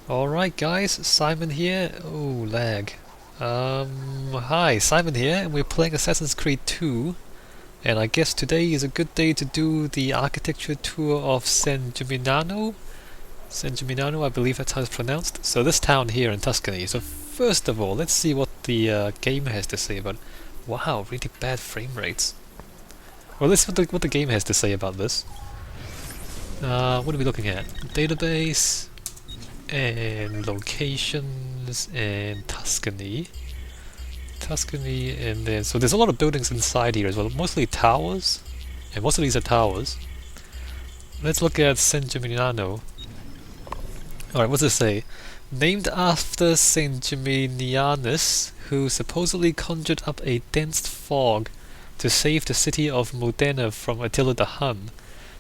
Alright guys, Simon here. Oh, lag. Hi, Simon here, and we're playing Assassin's Creed 2. And I guess today is a good day to do the architecture tour of San Gimignano. San Gimignano, I believe that's how it's pronounced. So this town here in Tuscany. So first of all, let's see what the game has to say about it. Wow, really bad frame rates. Well, let's see what the game has to say about this. What are we looking at? Database and locations and Tuscany, and then so there's a lot of buildings inside here as well, mostly towers, and most of these are towers. Let's look at San Gimignano. Alright, what's it say? Named after Saint Gimignanus, who supposedly conjured up a dense fog to save the city of Modena from Attila the Hun,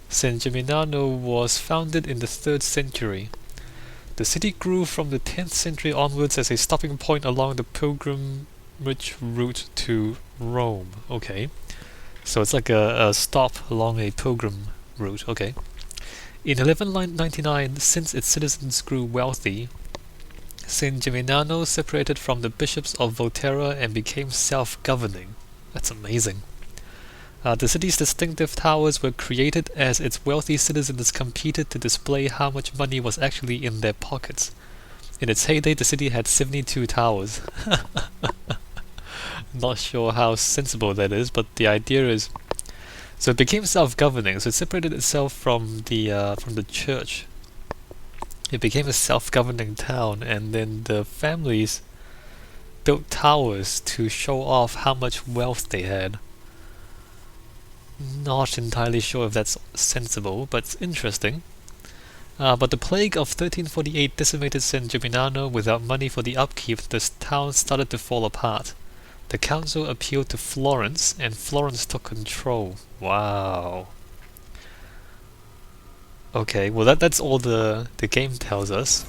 San Gimignano was founded in the 3rd century. The city grew from the 10th century onwards as a stopping point along the pilgrimage route to Rome. Okay, so it's like a stop along a pilgrim route. Okay. In 1199, since its citizens grew wealthy, San Gimignano separated from the bishops of Volterra and became self-governing. That's amazing. The city's distinctive towers were created as its wealthy citizens competed to display how much money was actually in their pockets. In its heyday, the city had 72 towers. Not sure how sensible that is, but the idea is... So it became self-governing, so it separated itself from the church. It became a self-governing town, and then the families built towers to show off how much wealth they had. Not entirely sure if that's sensible, but it's interesting. But the plague of 1348 decimated San Gimignano. Without money for the upkeep, this town started to fall apart. The council appealed to Florence, and Florence took control. Wow. Okay, well that's all the game tells us.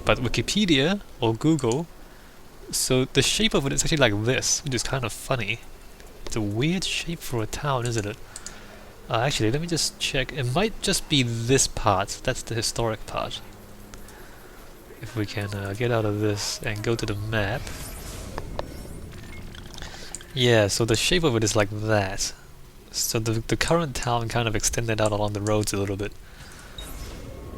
But Wikipedia, or Google, so the shape of it is actually like this, which is kind of funny. It's a weird shape for a town, isn't it? Actually, let me just check. It might just be this part. That's the historic part. If we can get out of this and go to the map. Yeah, so the shape of it is like that. So the current town kind of extended out along the roads a little bit.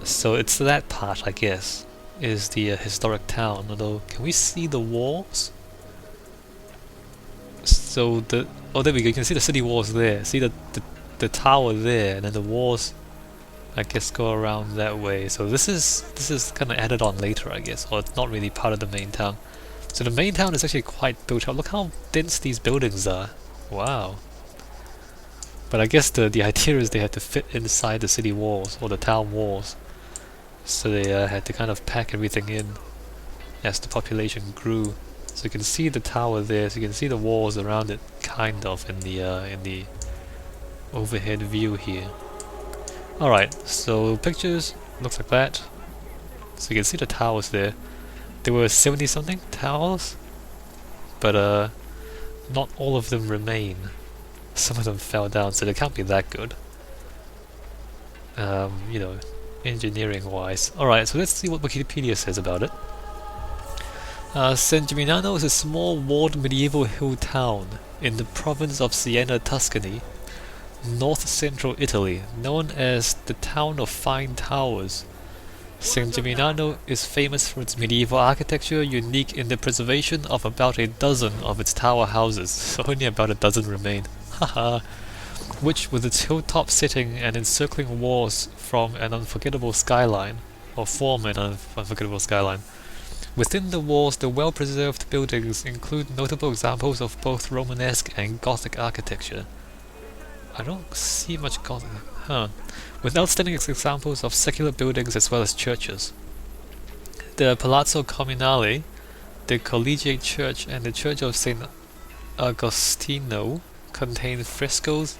So it's that part, I guess, is the historic town. Although, can we see the walls? So oh, there we go. You can see the city walls there. See the tower there, and then the walls, I guess, go around that way. So this is kind of added on later, I guess, or it's not really part of the main town. So the main town is actually quite built up. Look how dense these buildings are. Wow. But I guess the idea is they had to fit inside the city walls or the town walls. So they had to kind of pack everything in as the population grew. So you can see the tower there. So you can see the walls around it, kind of in the overhead view here. Alright, so pictures looks like that. So you can see the towers there. There were 70 something towers, but not all of them remain. Some of them fell down, so they can't be that good. You know, engineering wise. Alright, so let's see what Wikipedia says about it. San Gimignano is a small walled medieval hill town in the province of Siena, Tuscany, north-central Italy, known as the Town of Fine Towers. San Gimignano is famous for its medieval architecture, unique in the preservation of about a dozen of its tower houses. So only about a dozen remain. Haha. Which, with its hilltop setting and encircling walls, form an unforgettable skyline. Within the walls, the well-preserved buildings include notable examples of both Romanesque and Gothic architecture. I don't see much Gothic, with outstanding examples of secular buildings as well as churches. The Palazzo Comunale, the Collegiate Church, and the Church of St. Agostino contain frescoes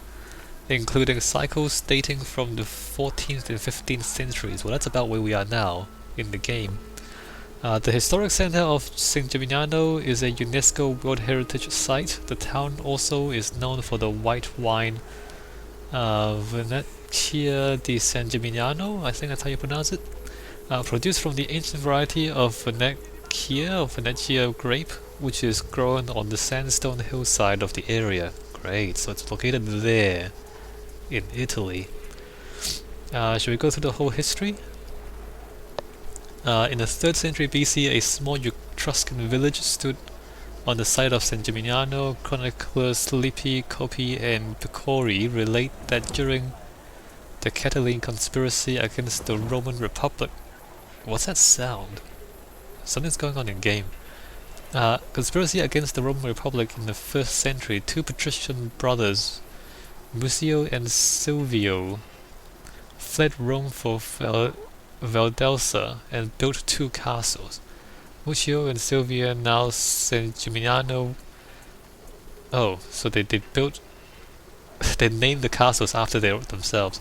including cycles dating from the 14th and 15th centuries. Well, that's about where we are now in the game. The historic center of San Gimignano is a UNESCO World Heritage Site. The town also is known for the white wine Venezia di San Gimignano, I think that's how you pronounce it, produced from the ancient variety of Venetia grape, which is grown on the sandstone hillside of the area. Great, so it's located there, in Italy. Should we go through the whole history? In the 3rd century BC, a small Etruscan village stood on the site of San Gimignano. Chroniclers Lippi, Coppi, and Picori relate that during the Catiline conspiracy against the Roman Republic. What's that sound? Something's going on in game. Conspiracy against the Roman Republic in the 1st century, 2 patrician brothers, Musio and Silvio, fled Rome for Valdelsa and built 2 castles. Musio and Silvio, now San Gimignano. Oh, so they built. They named the castles after themselves.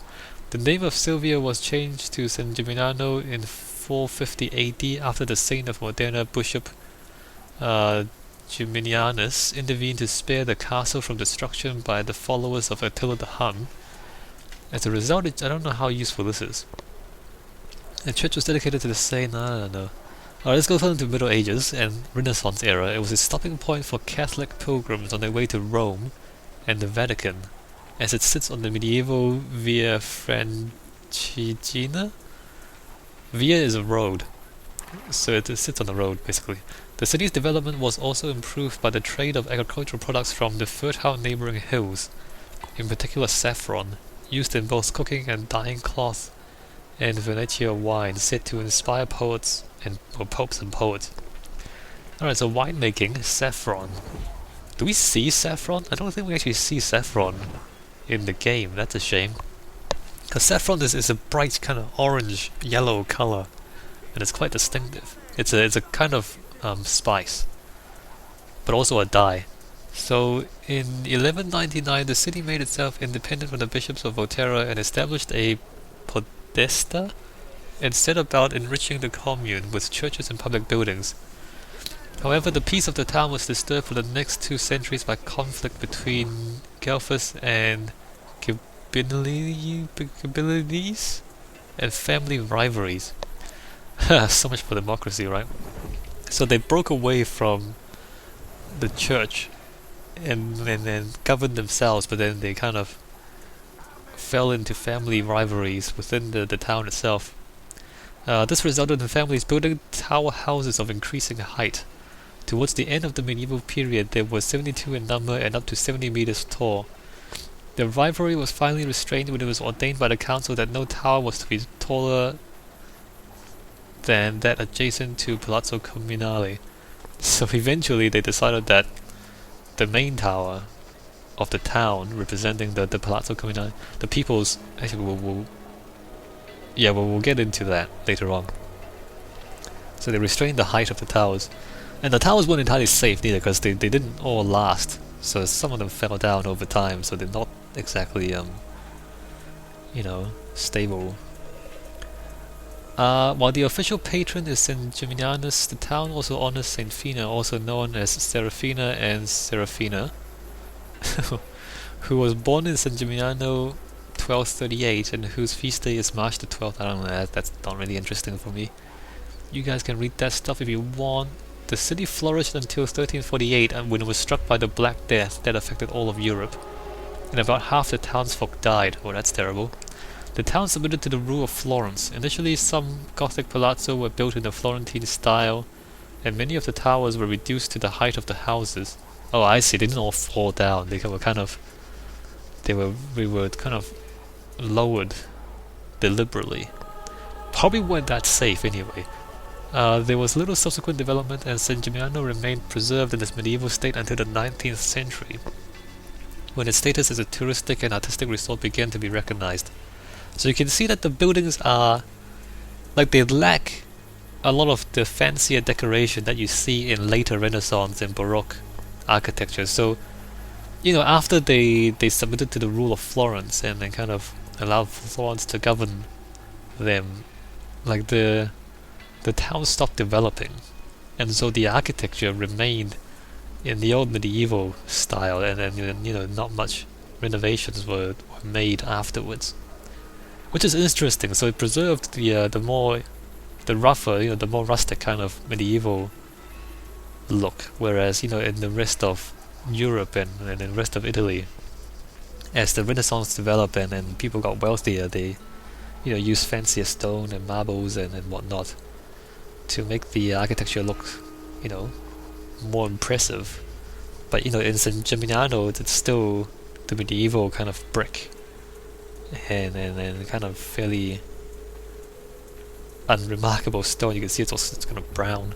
The name of Silvio was changed to San Gimignano in 450 AD after the saint of Modena, Bishop Geminianus, intervened to spare the castle from destruction by the followers of Attila the Hun. As a result, I don't know how useful this is. The church was dedicated to the saint. No. Alright, let's go into the Middle Ages and Renaissance era. It was a stopping point for Catholic pilgrims on their way to Rome and the Vatican, as it sits on the medieval Via Francigena. Via is a road, so it sits on the road basically. The city's development was also improved by the trade of agricultural products from the fertile neighbouring hills, in particular saffron, used in both cooking and dyeing cloth, and Venetia wine, said to inspire poets or popes and poets. Alright, so winemaking, saffron. Do we see saffron? I don't think we actually see saffron in the game. That's a shame. Because saffron is a bright kind of orange yellow color, and it's quite distinctive. It's a kind of spice, but also a dye. So in 1199, the city made itself independent from the bishops of Volterra and established a podesta and set about enriching the commune with churches and public buildings. However, the peace of the town was disturbed for the next 2 centuries by conflict between Guelphus and Ghibellines and family rivalries. So much for democracy, right? So they broke away from the church and then governed themselves, but then they kind of fell into family rivalries within the town itself. This resulted in families building tower houses of increasing height. Towards the end of the medieval period, there were 72 in number and up to 70 meters tall. The rivalry was finally restrained when it was ordained by the council that no tower was to be taller than that adjacent to Palazzo Comunale. So eventually they decided that the main tower of the town, representing the Palazzo Comunale, the people's... Actually, we'll get into that later on. So they restrained the height of the towers. And the towers weren't entirely safe neither, because they didn't all last. So some of them fell down over time, so they're not exactly, stable. While the official patron is San Gimignanus, the town also honors Saint Fina, also known as Serafina and Serafina, who was born in San Gimignano 1238 and whose feast day is March the 12th. I don't know, that's not really interesting for me. You guys can read that stuff if you want. The city flourished until 1348 and when it was struck by the Black Death that affected all of Europe, and about half the townsfolk died. Oh, that's terrible. The town submitted to the rule of Florence. Initially, some Gothic palazzo were built in the Florentine style, and many of the towers were reduced to the height of the houses. Oh, I see. They didn't all fall down. We were kind of lowered deliberately. Probably weren't that safe anyway. There was little subsequent development, and San Gimignano remained preserved in its medieval state until the 19th century, when its status as a touristic and artistic resort began to be recognized. So you can see that the buildings are, they lack a lot of the fancier decoration that you see in later Renaissance and Baroque architecture. So, after they submitted to the rule of Florence and then kind of allowed Florence to govern them, the town stopped developing, and so the architecture remained in the old medieval style, and then not much renovations were made afterwards, which is interesting. So it preserved the the rougher, the more rustic kind of medieval look, whereas in the rest of Europe and the rest of Italy, as the Renaissance developed and people got wealthier, they used fancier stone and marbles and whatnot to make the architecture look more impressive. But in San Gimignano, it's still the medieval kind of brick and kind of fairly unremarkable stone. You can see it's kind of brown.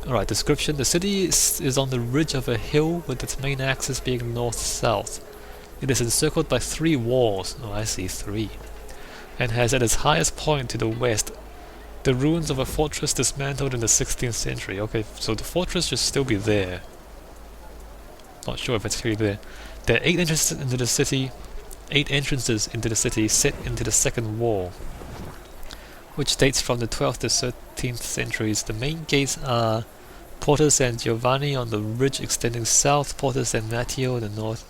Alright, description. The city is on the ridge of a hill with its main axis being north-south. It is encircled by 3 walls, oh I see, 3, and has at its highest point to the west the ruins of a fortress dismantled in the 16th century. Okay, so the fortress should still be there. Not sure if it's really there. There are 8 entrances into the city, set into the second wall, which dates from the 12th to 13th centuries. The main gates are Porta San Giovanni on the ridge extending south, Porta San Matteo in the north,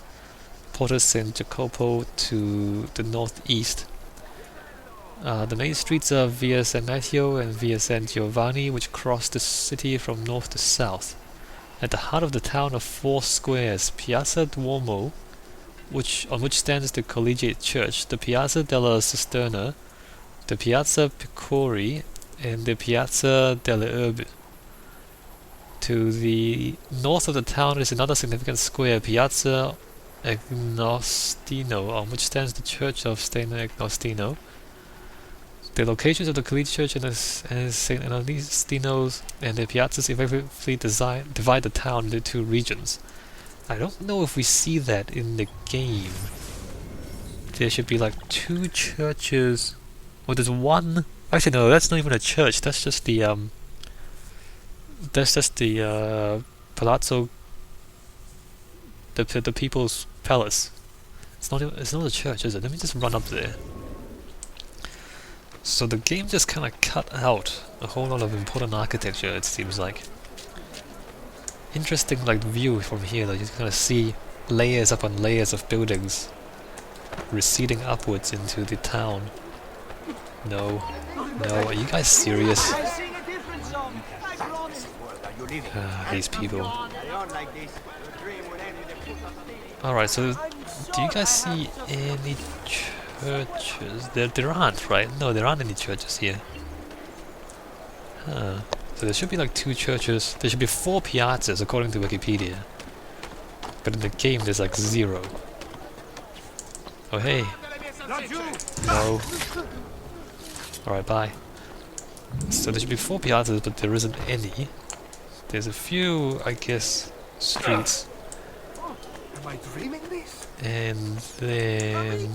Porta San Jacopo to the northeast. The main streets are Via San Matteo and Via San Giovanni, which cross the city from north to south. At the heart of the town are 4 squares: Piazza Duomo, on which stands the Collegiate Church, the Piazza della Cisterna, the Piazza Picori, and the Piazza delle Erbe. To the north of the town is another significant square, Piazza Agnostino, on which stands the Church of St. Agostino. The locations of the Collegiate Church and St. Agostino's and the piazzas effectively divide the town into 2 regions. I don't know if we see that in the game. There should be like 2 churches. Well, there's one. Actually, no, that's not even a church. That's just the Palazzo, the People's Palace. It's not a church, is it? Let me just run up there. So the game just kind of cut out a whole lot of important architecture, it seems like. Interesting view from here, though. You kind of see layers upon layers of buildings receding upwards into the town. No, are you guys serious? These people. Alright, so do you guys see any churches? There aren't, right? No, there aren't any churches here. So there should be 2 churches. There should be 4 piazzas according to Wikipedia. But in the game there's 0. Oh hey. No. Alright, bye. So there should be 4 piazzas, but there isn't any. There's a few, I guess, streets. Am I dreaming this? And then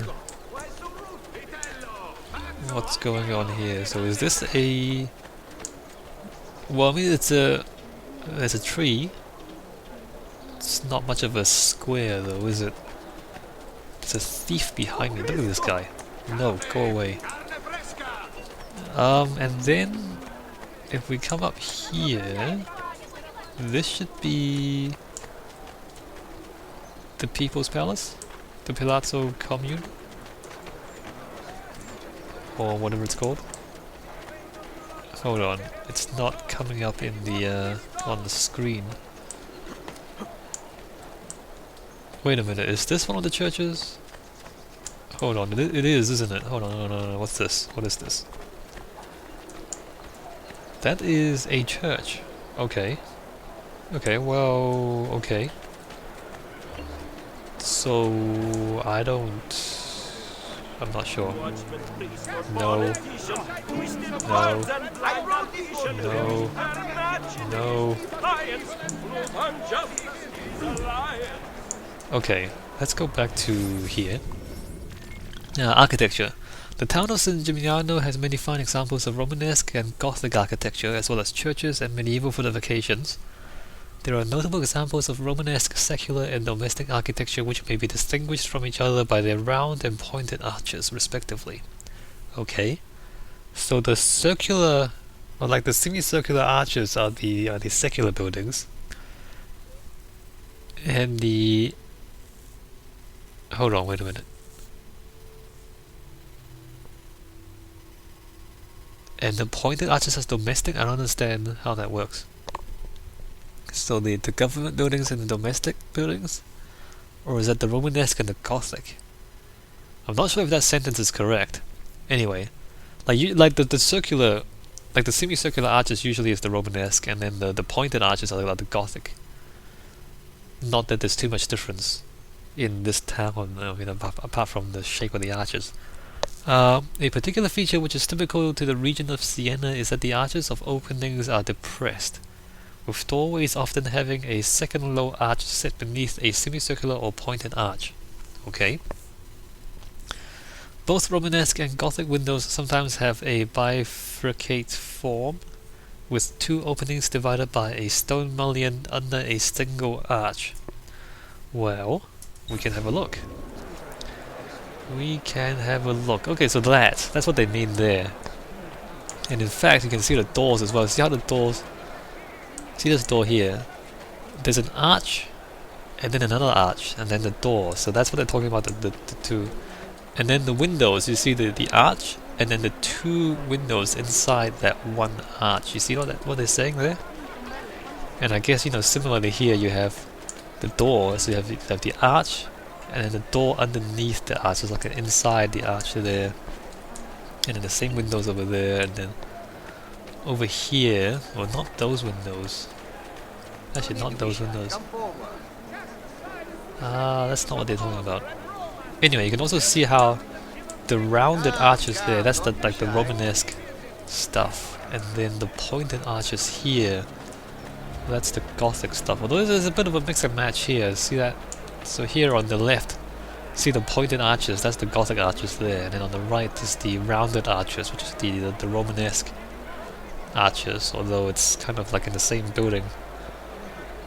what's going on here? So is this a... Well, I mean, there's a tree. It's not much of a square, though, is it? There's a thief behind me. Look at this guy. No, go away. And then if we come up here, this should be the People's Palace, the Palazzo Commune, or whatever it's called. Hold on, it's not coming up in the on the screen. Wait a minute, is this one of the churches? Hold on, it is, isn't it? Hold on, no, what's this? What is this? That is a church. Okay. Okay, well, okay. So, I'm not sure. No. Okay, let's go back to here. Architecture. The town of San Gimignano has many fine examples of Romanesque and Gothic architecture, as well as churches and medieval fortifications. There are notable examples of Romanesque, secular, and domestic architecture which may be distinguished from each other by their round and pointed arches, respectively. Okay, so the circular, or the semicircular arches are the secular buildings, and the... Hold on, wait a minute. and the pointed arches as domestic. I don't understand how that works. So the government buildings and the domestic buildings? Or is that the Romanesque and the Gothic? I'm not sure if that sentence is correct. Anyway, like the circular, like the semicircular arches usually is the Romanesque, and then the pointed arches are like the Gothic. Not that there's too much difference in this town, apart from the shape of the arches. A particular feature which is typical to the region of Siena is that the arches of openings are depressed, with doorways often having a second low arch set beneath a semicircular or pointed arch. Okay. Both Romanesque and Gothic windows sometimes have a bifurcate form, with two openings divided by a stone mullion under a single arch. Well, we can have a look. We can have a look. Okay, so that's what they mean there. And in fact, you can see the doors as well. See how the doors... See this door here? There's an arch, and then another arch, and then the door. So that's what they're talking about, the two. And then the windows, you see the arch, and then the two windows inside that one arch. You see what they're saying there? And I guess, similarly here you have the door, so you have the arch, and then the door underneath the arch is like inside the arch there. And then the same windows over there, and then over here, well, not those windows. Actually, not those windows. That's not what they're talking about. Anyway, you can also see how the rounded arches there, that's like the Romanesque stuff. And then the pointed arches here, that's the Gothic stuff. Although there's a bit of a mix and match here, see that? So here on the left, see the pointed arches, that's the Gothic arches there. And then on the right is the rounded arches, which is the Romanesque arches, although it's kind of like in the same building.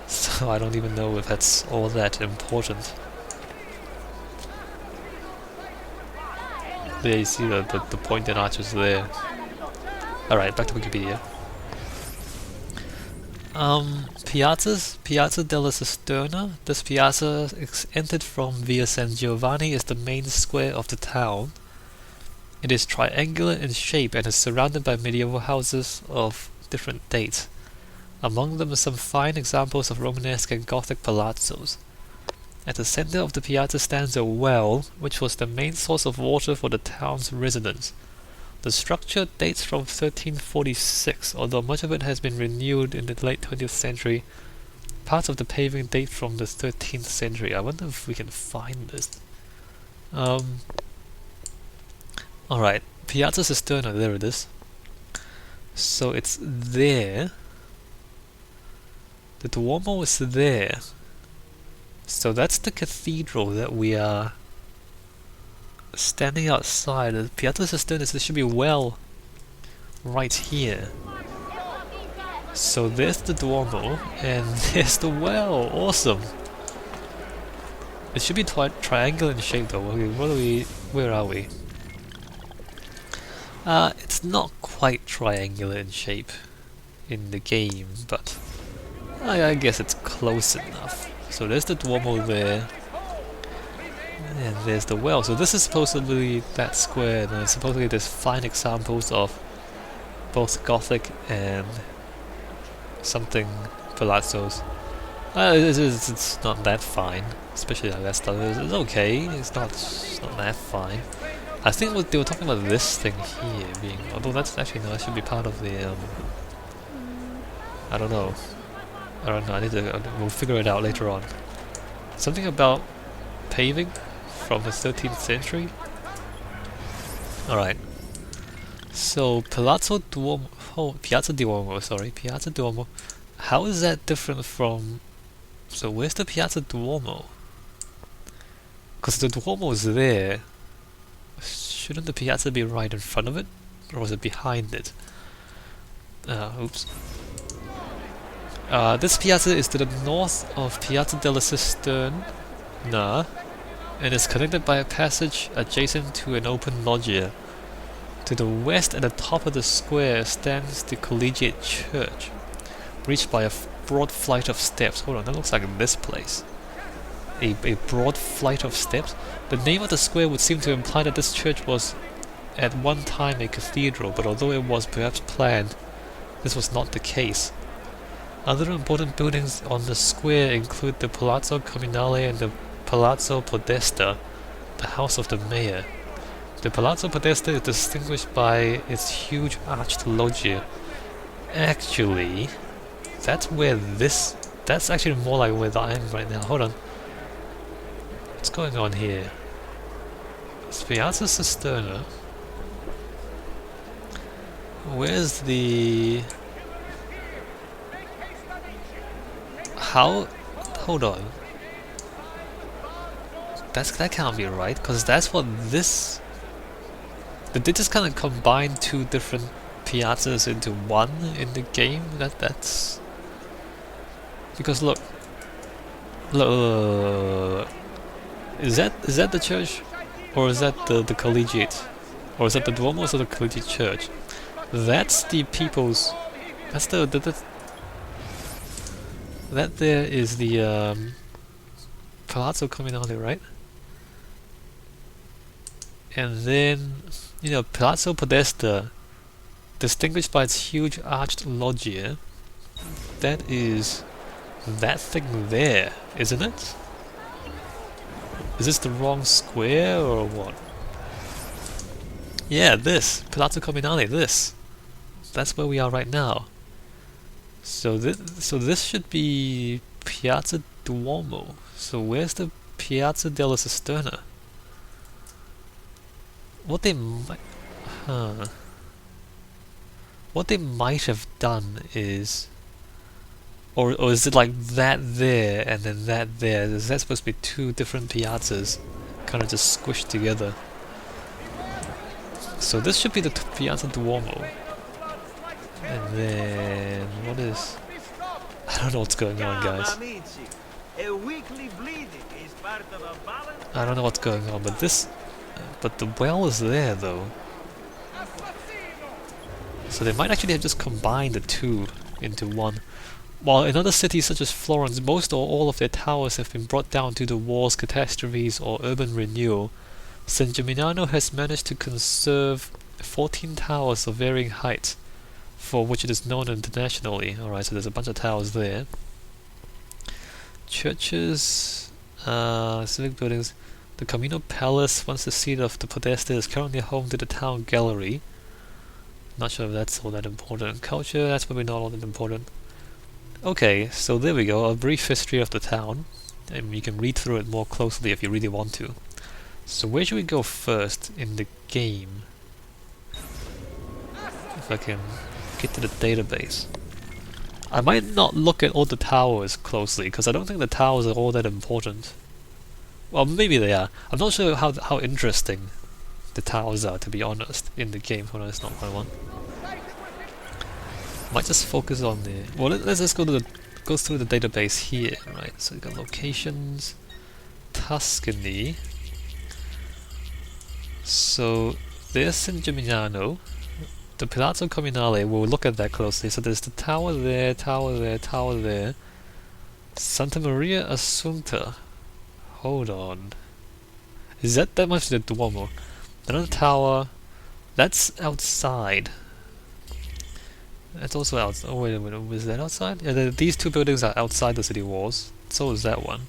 So I don't even know if that's all that important. There you see the pointed arches there. Alright, back to Wikipedia. Piazzas. Piazza della Cisterna. This piazza entered from Via San Giovanni is the main square of the town. It is triangular in shape and is surrounded by medieval houses of different dates. Among them are some fine examples of Romanesque and Gothic palazzos. At the center of the piazza stands a well, which was the main source of water for the town's residents. The structure dates from 1346, although much of it has been renewed in the late 20th century. Parts of the paving date from the 13th century. I wonder if we can find this. Alright, Piazza Cisterna, there it is. So it's there. The Duomo is there. So that's the cathedral that we are standing outside. The Piazza Cisterna, there should be a well right here. So there's the Duomo, and there's the well. Awesome. It should be triangular in shape though. Okay, where are we? It's not quite triangular in shape in the game, but I guess it's close enough. So there's the Duomo there, and there's the well. So this is supposedly that square, and supposedly there's fine examples of both Gothic and something palazzos. It's not that fine, especially like that stuff. It's okay. It's not that fine. I think they were talking about this thing here being, although that's actually no, that should be part of the I don't know. I need to. We'll figure it out later on. Something about paving from the 13th century. All right. So Palazzo Duomo, Piazza Duomo. Sorry, Piazza Duomo. How is that different from? So where's the Piazza Duomo? Because the Duomo is there. Shouldn't the piazza be right in front of it, or was it behind it? Oops. This piazza is to the north of Piazza della Cisterna and is connected by a passage adjacent to an open loggia. To the west at the top of the square stands the Collegiate Church, reached by a broad flight of steps. Hold on, that looks like this place. A broad flight of steps? The name of the square would seem to imply that this church was at one time a cathedral, but although it was perhaps planned, this was not the case. Other important buildings on the square include the Palazzo Comunale and the Palazzo Podesta, the house of the mayor. The Palazzo Podesta is distinguished by its huge arched loggia. Actually, that's actually more like where I am right now. Hold on. What's going on here? It's Piazza Cisterna. Where's the... How? Hold on. That can't be right, because that's what this... Did they just kind of combine two different piazzas into one in the game? That's... Because look... Look... Is that the church? Or is that the collegiate? Or is that the Duomo or the collegiate church? That's the people's... That's the that there is the Palazzo Comunale, right? And then, you know, Palazzo Podesta, distinguished by its huge arched loggia. That is that thing there, isn't it? Is this the wrong square or what? Yeah, this Palazzo Comunale. This. That's where we are right now. So this should be Piazza Duomo. So where's the Piazza della Cisterna? What they might have done is, or is it like that there and then that there? Is that supposed to be two different piazzas, kind of just squished together? So this should be the Piazza Duomo. And then what is? I don't know what's going on, guys. I don't know what's going on, but the well is there though. So they might actually have just combined the two into one. While in other cities such as Florence, most or all of their towers have been brought down due to wars, catastrophes, or urban renewal, San Gimignano has managed to conserve 14 towers of varying heights, for which it is known internationally. Alright, so there's a bunch of towers there. Churches, civic buildings. The Camino Palace, once the seat of the Podesta, is currently home to the town gallery. Not sure if that's all that important. Culture, that's probably not all that important. Okay, so there we go, a brief history of the town. And you can read through it more closely if you really want to. So where should we go first in the game? If I can get to the database. I might not look at all the towers closely, because I don't think the towers are all that important. Well, maybe they are. I'm not sure how interesting the towers are, to be honest, in the game. Hold on, it's not what I want. Might just focus on the... Well, let's just go through the database here, right? So we got locations, Tuscany. So there's San Gimignano. The Palazzo Comunale, we'll look at that closely. So there's the tower there, tower there, tower there. Santa Maria Assunta. Hold on. Is that must be the Duomo? Another tower. That's outside. That's also outside. Oh wait a minute, was that outside? Yeah, these two buildings are outside the city walls. So is that one.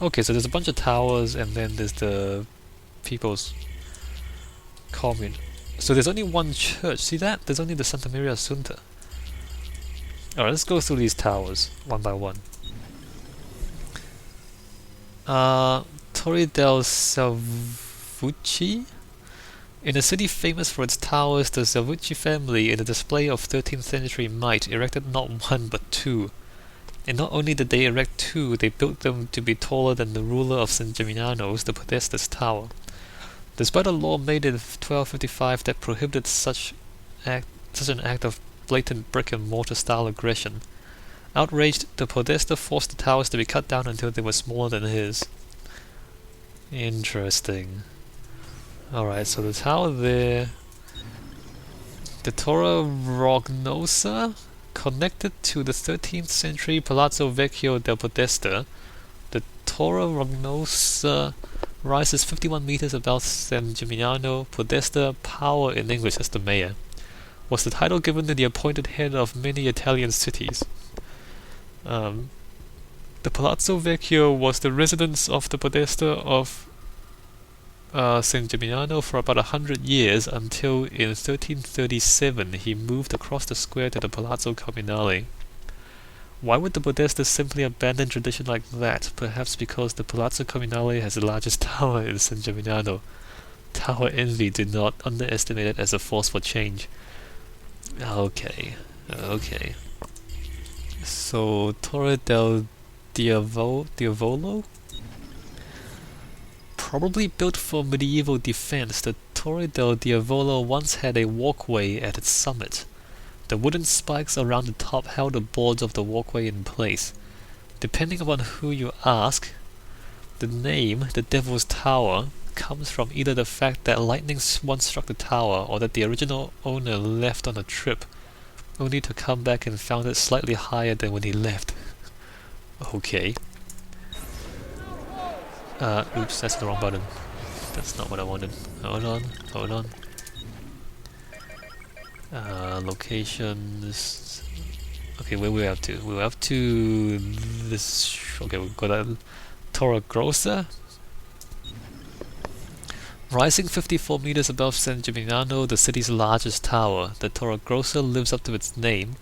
Okay, so there's a bunch of towers, and then there's the people's commune. So there's only one church. See that? There's only the Santa Maria Assunta. Alright, let's go through these towers one by one. Torre del Salvucci. In a city famous for its towers, the Salvucci family, in a display of 13th century might, erected not one but two. And not only did they erect two, they built them to be taller than the ruler of San Gimignano's, the Podesta's tower. Despite a law made in 1255 that prohibited such an act of blatant brick-and-mortar style aggression, outraged, the Podesta forced the towers to be cut down until they were smaller than his. Interesting. Alright, so the tower there... The TORRE ROGNOSA, connected to the 13th century Palazzo Vecchio del Podesta. The TORRE ROGNOSA Rises 51 meters above San Gimignano. Podesta, power in English, that's the mayor. Was the title given to the appointed head of many Italian cities. The Palazzo Vecchio was the residence of the Podesta of San Gimignano for about 100 years until in 1337 he moved across the square to the Palazzo Comunale. Why would the Podesta simply abandon tradition like that? Perhaps because the Palazzo Comunale has the largest tower in San Gimignano. Tower envy, do not underestimate it as a force for change. Okay. So, Torre del Diavolo? Probably built for medieval defense, the Torre del Diavolo once had a walkway at its summit. The wooden spikes around the top held the boards of the walkway in place. Depending upon who you ask, the name, the Devil's Tower, comes from either the fact that lightning once struck the tower or that the original owner left on a trip, only to come back and found it slightly higher than when he left. Okay. Oops, that's the wrong button. That's not what I wanted. Hold on. Locations. Okay, where we up to? We're up to this. Okay, we've got a TORRE GROSSA. Rising 54 meters above San Gimignano, the city's largest tower, the TORRE GROSSA lives up to its name.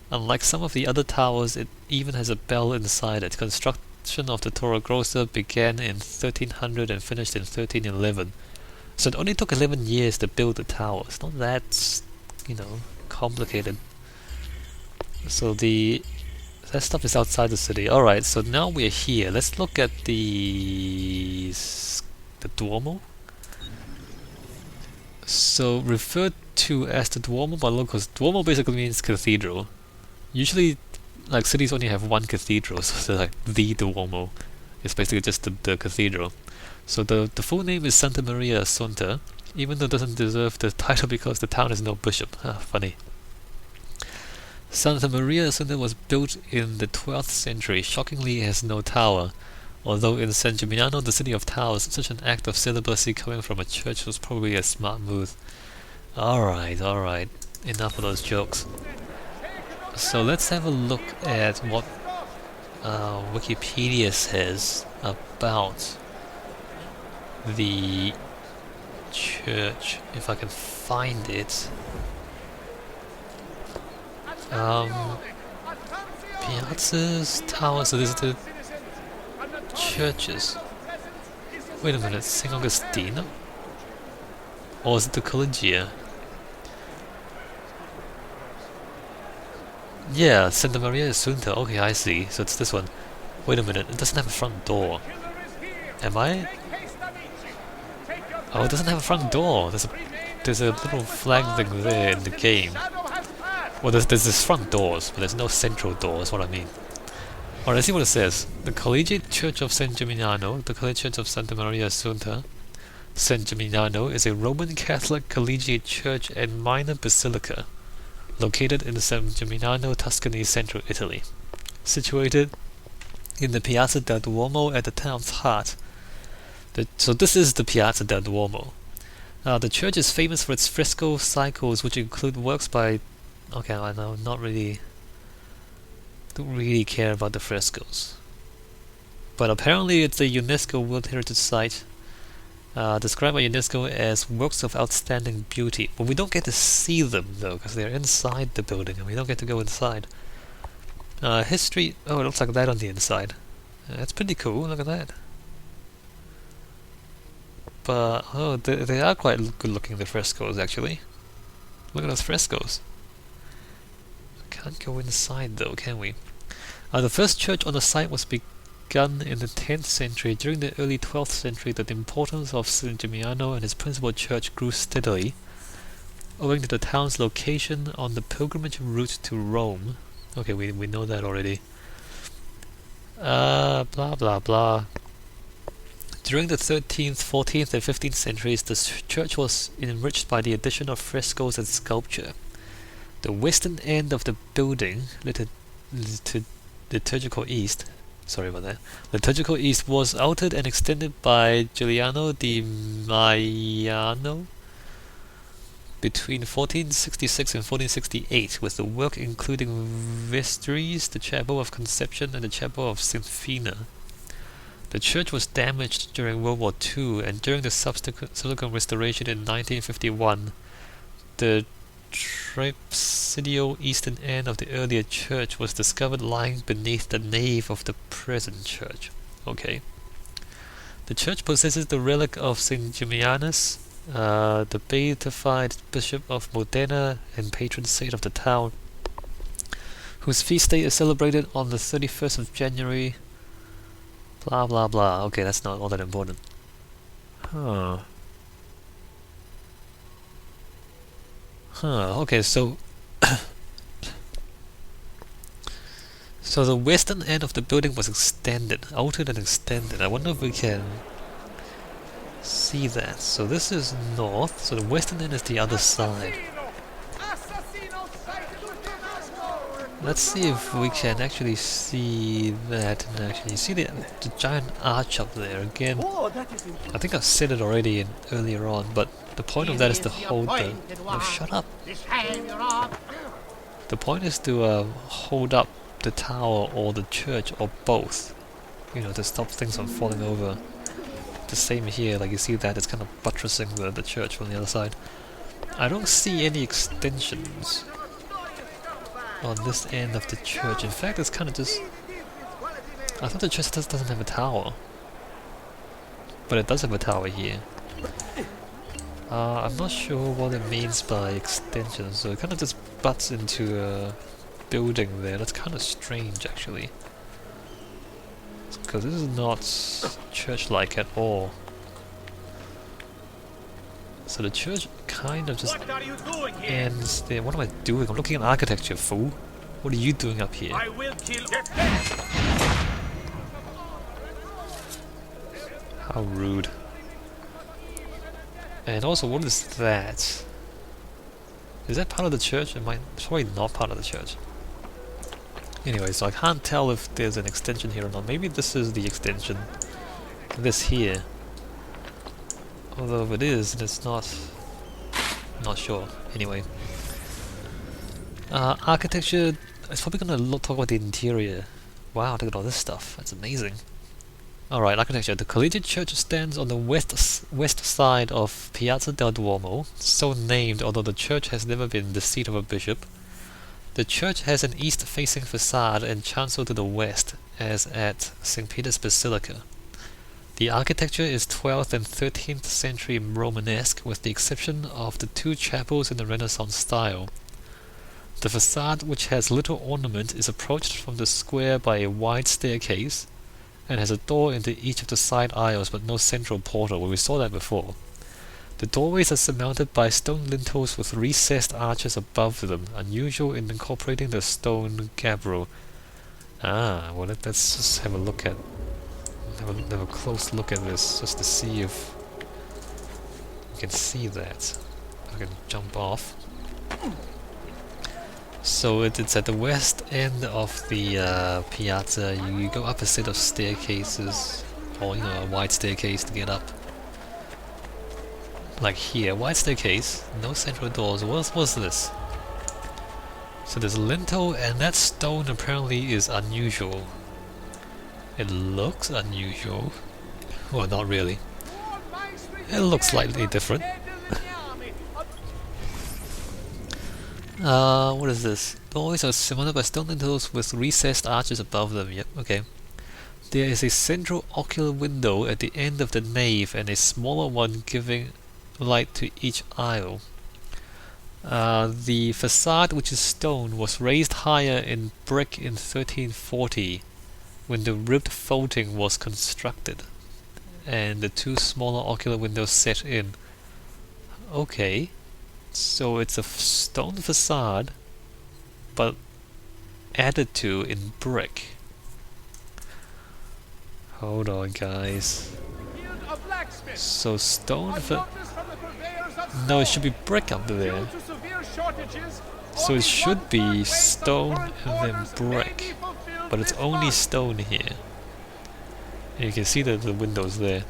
Unlike some of the other towers, it even has a bell inside it. Construction of the TORRE GROSSA began in 1300 and finished in 1311. So it only took 11 years to build the tower. It's not that, complicated. So that stuff is outside the city. Alright, so now we're here. Let's look at the Duomo. So referred to as the Duomo by locals, Duomo basically means cathedral. Usually, like, cities only have one cathedral, so they're like the Duomo. It's basically just the cathedral. So the full name is Santa Maria Assunta, even though it doesn't deserve the title because the town has no bishop. Funny. Santa Maria Assunta was built in the 12th century. Shockingly, it has no tower. Although in San Gimignano, the city of towers, such an act of celibacy coming from a church was probably a smart move. Alright. Enough of those jokes. So let's have a look at what Wikipedia says about the church, if I can find it. Piazzas, towers, so there's the churches. Wait a minute, St. Agostino? Or is it the Collegia? Yeah, Santa Maria Assunta. Okay, I see. So it's this one. Wait a minute, it doesn't have a front door. Am I? Oh, it doesn't have a front door. There's a little flag thing there in the game. Well, there's this front doors, but there's no central door, is what I mean. Alright, let's see what it says. The Collegiate Church of San Gimignano, the Collegiate Church of Santa Maria Assunta, San Gimignano is a Roman Catholic collegiate church and minor basilica, located in San Gimignano, Tuscany, central Italy. Situated in the Piazza del Duomo at the town's heart. So this is the Piazza del Duomo. The church is famous for its fresco cycles, which include works by... Okay, I know, don't really care about the frescoes. But apparently it's a UNESCO World Heritage Site, described by UNESCO as works of outstanding beauty. But we don't get to see them though, because they're inside the building and we don't get to go inside. History... Oh, it looks like that on the inside. That's pretty cool, look at that. But, oh, they are quite good looking, the frescoes actually. Look at those frescoes. Can't go inside though, can we? The first church on the site was begun in the 10th century. During the early 12th century, the importance of San Gimignano and his principal church grew steadily, owing to the town's location on the pilgrimage route to Rome. Okay, we know that already. Blah blah blah. During the 13th, 14th and 15th centuries, the church was enriched by the addition of frescoes and sculpture. The western end of the building, liturgical east, Sorry about that. Liturgical East was altered and extended by Giuliano di Maiano between 1466 and 1468, with the work including vestries, the Chapel of Conception, and the Chapel of St. Fina. The church was damaged during World War II, and during the subsequent restoration in 1951, the trapezial eastern end of the earlier church was discovered lying beneath the nave of the present church. Okay. The church possesses the relic of San Gimignano, the beatified Bishop of Modena and patron saint of the town, whose feast day is celebrated on the 31st of January. Blah blah blah. Okay, that's not all that important. Okay, so so the western end of the building was extended, altered and extended. I wonder if we can see that. So this is north, so the western end is the other side. Let's see if we can actually see that in action. You see the giant arch up there again. I think I've said it already earlier on, but the point of that is to hold the... Oh, shut up! The point is to hold up the tower or the church or both. You know, to stop things from falling over. The same here, like you see that, it's kind of buttressing the church from the other side. I don't see any extensions on this end of the church. In fact, it's kind of just... I thought the church doesn't have a tower. But it does have a tower here. I'm not sure what it means by extension, so it kind of just butts into a building there. That's kind of strange, actually. Because this is not church-like at all. So the church kind of just ends there. What am I doing? I'm looking at architecture, fool. What are you doing up here? I will kill. How rude. And also, what is that? Is that part of the church? It's probably not part of the church. Anyway, so I can't tell if there's an extension here or not. Maybe this is the extension. This here. Although if it is, then it's not... Not sure. Anyway. Architecture... It's probably gonna talk about the interior. Wow, look at all this stuff. That's amazing. Alright, architecture. The Collegiate Church stands on the west side of Piazza del Duomo, so named although the church has never been the seat of a bishop. The church has an east-facing facade and chancel to the west, as at St. Peter's Basilica. The architecture is 12th and 13th century Romanesque, with the exception of the two chapels in the Renaissance style. The facade, which has little ornament, is approached from the square by a wide staircase, and has a door into each of the side aisles but no central portal. Well, we saw that before. The doorways are surmounted by stone lintels with recessed arches above them, unusual in incorporating the stone gabbro. Ah, well let's just have a look at... Have a close look at this, just to see if you can see that. I can jump off. So it's at the west end of the piazza. You go up a set of staircases, or you know, a wide staircase to get up. Like here, wide staircase, no central doors. What's this? So there's a lintel, and that stone apparently is unusual. It looks unusual. Well, not really. It looks slightly different. What is this? Doors are surmounted by stone lintels with recessed arches above them. Yep, okay. There is a central ocular window at the end of the nave and a smaller one giving light to each aisle. The facade, which is stone, was raised higher in brick in 1340 when the ribbed vaulting was constructed and the two smaller ocular windows set in. Okay. So it's a stone facade, but added to in brick. Hold on, guys. So stone no, it should be brick up there. So it should be stone and then brick, but it's only stone here. And you can see the windows there.